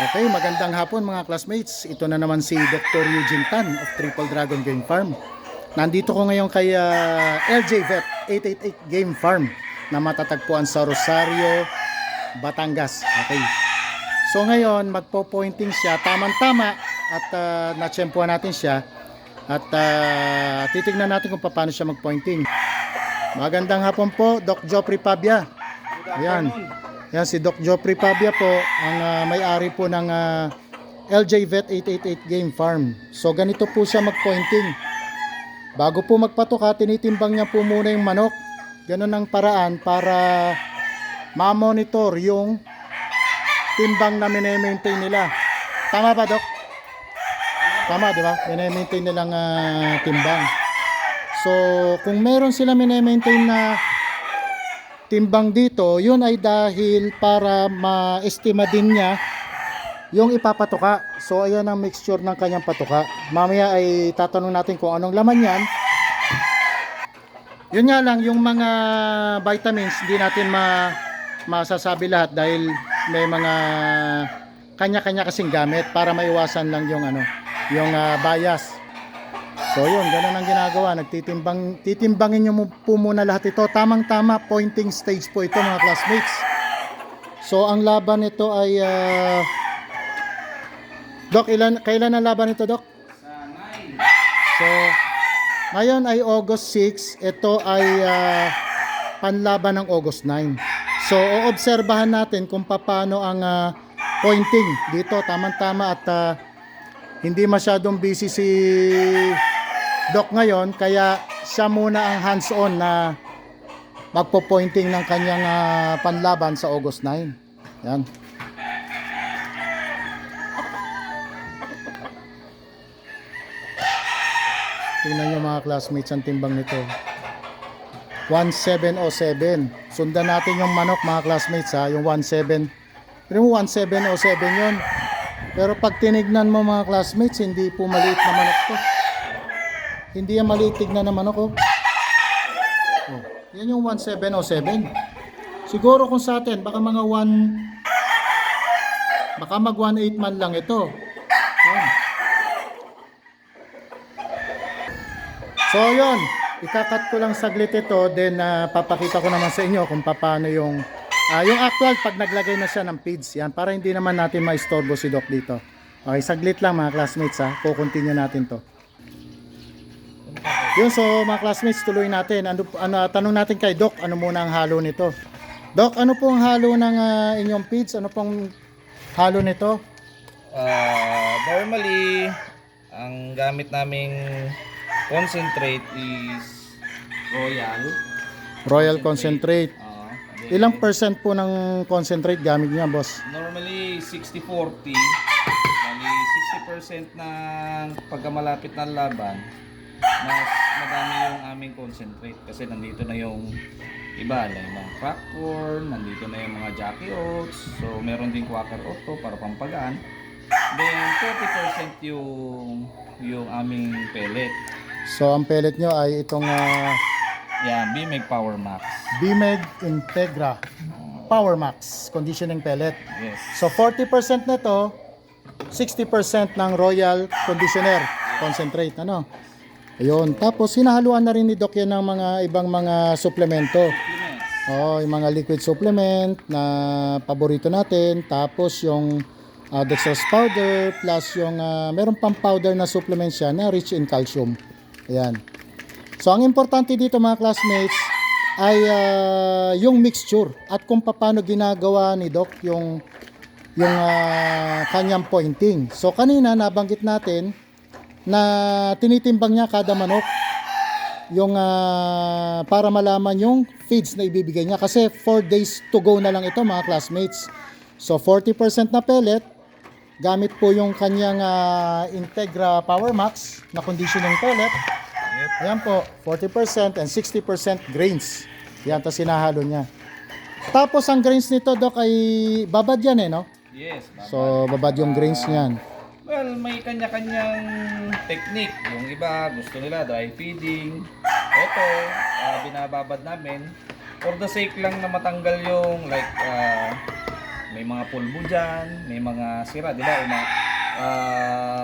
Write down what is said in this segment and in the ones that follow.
Okay, magandang hapon mga classmates. Ito na naman si Dr. Eugene Tan of Triple Dragon Game Farm. Nandito ko ngayon kay LJ Vet 888 Game Farm na matatagpuan sa Rosario, Batangas. Okay. So ngayon, magpo-pointing siya. Tamang-tama at natsyempuan natin siya. At titignan natin kung paano siya mag-pointing. Magandang hapon po, Doc Jopri Pabia. Ayan. Yan si Doc Jopri Pabia po, ang may-ari po ng LJ Vet 888 Game Farm. So ganito po siya mag-pointing. Bago po magpatuka, tinitimbang niya po muna yung manok. Ganun ang paraan para ma-monitor yung timbang na mine-maintain nila. Tama ba, Doc? Tama, di ba? Mine-maintain nilang timbang. So kung meron sila mine-maintain na timbang dito, yun ay dahil para ma-estima din niya yung ipapatuka. So ayan ang mixture ng kanyang patuka. Mamaya ay tatanong natin kung anong laman yan. Yun nga lang, yung mga vitamins hindi natin masasabi lahat dahil may mga kanya-kanya kasing gamit para maiwasan lang yung bias. So yun, ganun ang ginagawa. Titimbangin nyo po muna lahat ito. Tamang-tama, pointing stage po ito mga classmates. So ang laban nito ay Doc, kailan ang laban nito, Doc? Sa 9. So ngayon ay August 6. Ito ay panlaban ng August 9. So oobserbahan natin kung paano ang pointing dito. Tamang-tama at hindi masyadong busy si Doc ngayon, kaya siya muna ang hands-on na magpo-pointing ng kanyang panlaban sa August 9. Yan. Tingnan nyo mga classmates ang timbang nito. 1707. Sundan natin yung manok mga classmates ha, yung 17. Pero 1707 yun. Pero pag tinignan mo mga classmates, hindi po maliit na manok to. Hindi yan maliit tignan naman ako. Oh, yan yung 1707. Siguro kung sa atin, baka mga baka mag 18 man lang ito. Yan. So yun, ikakat ko lang saglit ito, then papakita ko naman sa inyo kung paano yung actual pag naglagay na siya ng feeds. Yan, para hindi naman natin maistorbo si Doc dito. Okay, saglit lang mga classmates ha. Kukontinue natin to. Yun, so mga classmates, tuloy natin. Tanong natin kay Doc, ano muna ang halo nito? Doc, ano pong halo ng inyong feeds? Ano pong halo nito? Normally, ang gamit naming concentrate is Royal Concentrate. Ilang percent po ng concentrate gamit niya, boss? Normally, 60-40. Bali, 60% ng pagkamalapit ng laban, mas madami yung aming concentrate kasi nandito na yung iba, like mga crack corn, nandito na yung mga Jackie Oats, so meron din Quaker Oat to para pampagaan. Then 40% yung aming pellet. So ang pellet nyo ay itong BMEG Power Max. BMEG Integra Power Max Conditioning Pellet. Yes. So 40% nito, 60% ng Royal Conditioner Concentrate, ano? Ayun, tapos hinahaluan na rin ni Doc yan ng mga ibang mga suplemento. Yung mga liquid supplement na paborito natin, tapos yung dextrose powder, plus yung meron pang powder na supplement siya na rich in calcium. Ayan. So ang importante dito mga classmates ay yung mixture at kung paano ginagawa ni Doc yung kanyang pointing. So kanina nabanggit natin na tinitimbang niya kada manok yung para malaman yung feeds na ibibigay niya kasi 4 days to go na lang ito mga classmates. So 40% na pellet gamit po yung kanyang Integra Power Max na conditioning pellet. Ayan po, 40% and 60% grains. Yan, tapos sinahalo niya. Tapos ang grains nito, Doc, ay babad yan no? Yes. Babad. So babad yung grains niyan. Well, may kanya-kanyang technique. Yung iba gusto nila dry feeding. Ito, binababad namin for the sake lang na matanggal yung may mga pulbo dyan, may mga sira, di ba?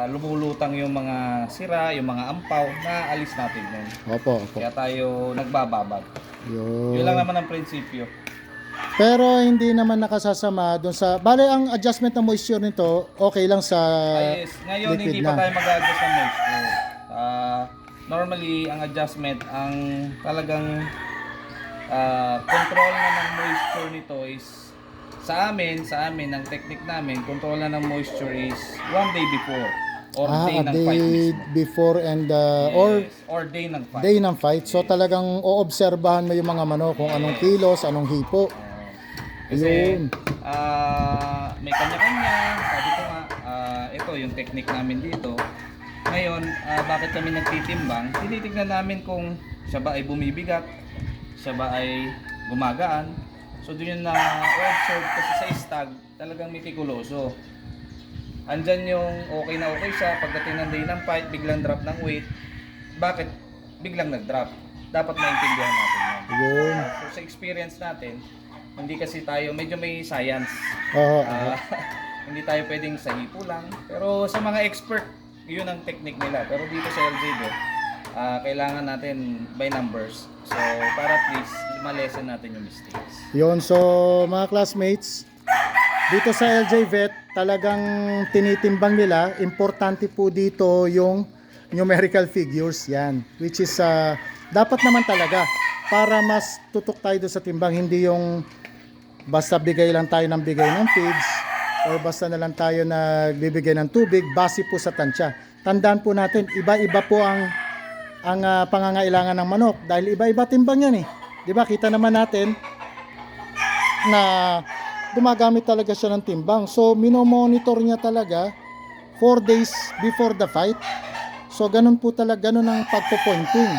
Lumulutang yung mga sira, yung mga ampaw, naalis natin yun. Opo, opo. Kaya tayo nagbababad. Yun lang Yun. naman ang prinsipyo. Pero hindi naman nakasasama doon sa... Bale, ang adjustment ng moisture nito, okay lang sa Yes, ngayon liquid hindi na. pa tayo mag-adjust ng moisture. Normally, ang adjustment, ang talagang control na ng moisture nito is sa amin, ang technique namin, control na ng moisture is 1 day before or day A ng day fight mismo. before and Yes, or day ng fight. day ng fight. So talagang oobserbahan mo yung mga manok kung anong kilos, anong hipo. Kasi Yun. may kanya-kanya, sabi ko nga, ito yung technique namin dito. Ngayon, bakit kami nagtitimbang? Tinitignan namin kung siya ba ay bumibigat, siya ba ay gumagaan. So doon yung na-observe kasi sa stag, talagang mitikuloso. Andyan yung okay siya, pagdating ng day ng fight, biglang drop ng weight. Bakit biglang nag-drop? Dapat maintindihan natin yun. Yun. So sa experience natin, hindi kasi tayo, medyo may science. Oo. Hindi tayo pwedeng sa hipo lang. Pero sa mga expert, yun ang technique nila. Pero dito sa LJB, kailangan natin by numbers. So para at least ma-lessen natin yung mistakes. Yun. So mga classmates, dito sa LJ Vet, talagang tinitimbang nila. Importante po dito yung numerical figures. Yan. Which is dapat naman talaga para mas tutok tayo doon sa timbang. Hindi yung basta bigay lang tayo ng bigay ng feeds or basta na lang tayo nagbibigay ng tubig base po sa tansya. Tandaan po natin, iba-iba po ang pangangailangan ng manok dahil iba-iba timbang yan eh. 'Di ba? Kita naman natin na gumagamit talaga siya ng timbang. So minomonitor niya talaga 4 days before the fight. So ganun po talaga, ganun ang pagpo-pointing.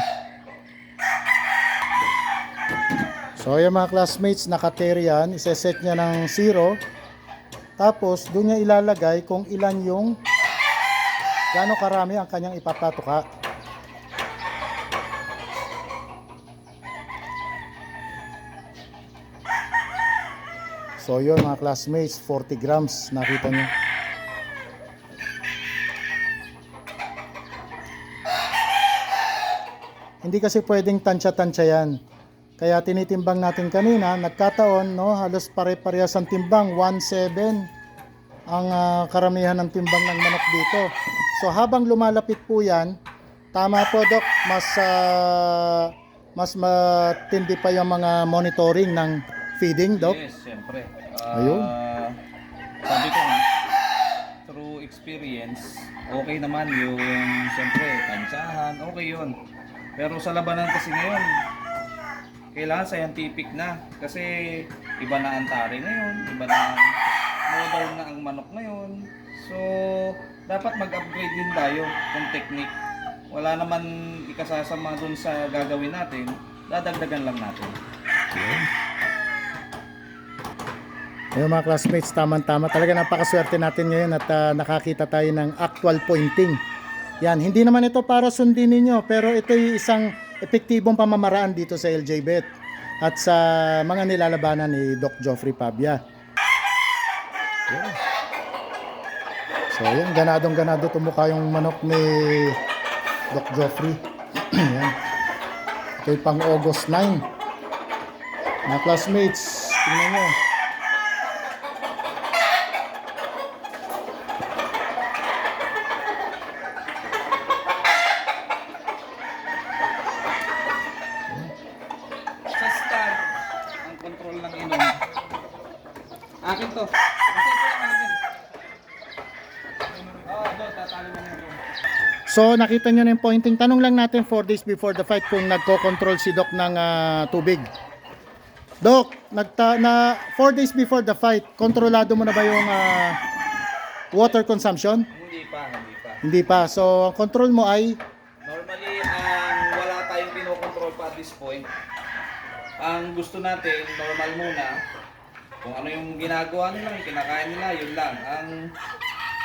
So yung mga classmates, naka-carry yan, iseset niya ng 0. Tapos doon niya ilalagay kung ilan yung gaano karami ang kanyang ipapatuka. So yun mga classmates, 40 grams, nakita niyo. Hindi kasi pwedeng tansya-tansya yan. Kaya tinitimbang natin kanina, nagkataon, no, halos pare-parehas ang timbang, 1.7 ang karamihan ng timbang ng manok dito. So habang lumalapit po yan, tama po Doc, mas matindi pa yung mga monitoring ng feeding, Doc. Yes, siyempre. Ayun. Sabi ko nga, through experience, okay naman yung siyempre, tansyahan, okay yun. Pero sa labanan kasi ngayon, kailangan scientific na. Kasi iba na ang tari ngayon, iba na modern na ang manok ngayon. So, dapat mag-upgrade din tayo ng technique. Wala naman ikasasama dun sa gagawin natin, dadagdagan lang natin. Ayun mga classmates, tamang-tama. Talaga napakaswerte natin ngayon at nakakita tayo ng actual pointing. Yan, hindi naman ito para sundin ninyo, pero ito yung isang epektibong pamamaraan dito sa LJBet at sa mga nilalabanan ni Doc Geoffrey Pabia. So yan, ganadong-ganado tumukha yung manok ni Doc Geoffrey. Yan. Ito yung pang August 9. Mga classmates, tingnan nyo. Sa stag, ang control ng inom. Akin to. Kasi ito lang akin. Doon, tatalo mo na yung room. So nakita nyo na yung pointing. Tanong lang natin 4 days before the fight kung nagko-control si Doc ng tubig. Doc, 4 days before the fight, kontrolado mo na ba yung water consumption? Hindi pa. Hindi pa. So ang control mo ay Normally, wala tayong kinokontrol pa at this point. Ang gusto natin, normal muna. Kung ano yung ginagawa nila, yung kinakain nila, yun lang. Ang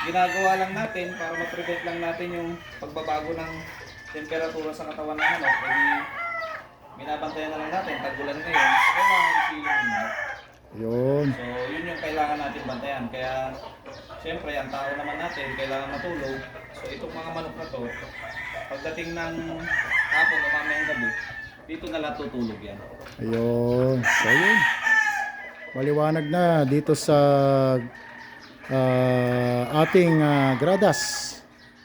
ginagawa lang natin para ma-prevent lang natin yung pagbabago ng temperatura sa katawan ng manok. Kaya binabantayan na lang natin, tagulan ngayon. So, kailangan i-feeling nila. Yun. So, yun yung kailangan natin bantayan. Kaya, siyempre, ang tao naman natin, kailangan matulog. So, itong mga manok na to, pagdating ng hapon o mamayang gabi, dito na lang tutulog yan. Ayun. So, yun. Maliwanag na dito sa ating gradas.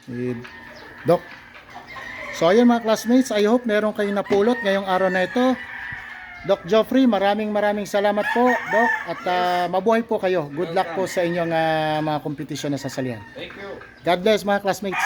Ni Doc. So, ayun mga classmates, I hope meron kayong napulot ngayong araw na ito. Doc Geoffrey, maraming salamat po, Doc, at mabuhay po kayo. Good luck po sa inyong mga kompetisyon na sasalihan. Thank you. God bless mga classmates.